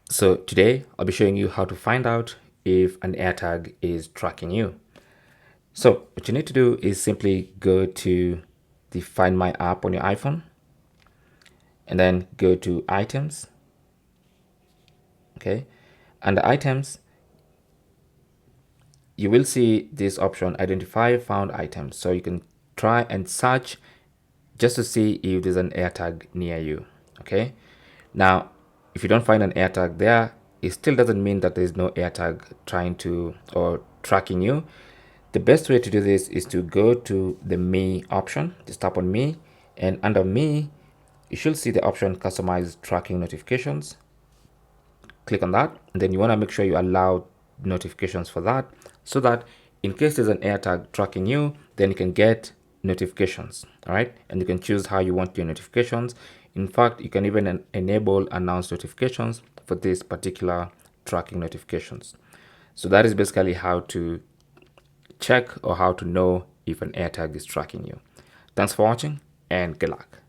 So today I'll be showing you how to find out if an AirTag is tracking you. So what you need to do is simply go to the Find My app on your iPhone and then go to Items. Okay. Under Items, you will see this option, Identify Found Items. So you can try and search just to see if there's an AirTag near you. Okay. Now, if you don't find an AirTag there, it still doesn't mean that there's no AirTag trying to or tracking you. The best way to do this is to go to the Me option, just tap on Me, and under Me, you should see the option Customize Tracking Notifications. Click on that, and then you want to make sure you allow notifications for that, so that in case there's an AirTag tracking you, then you can get notifications. All right, and you can choose how you want your notifications. In fact, you can even enable announce notifications for this particular tracking notifications. So that is basically how to check or how to know if an AirTag is tracking you. Thanks for watching and good luck.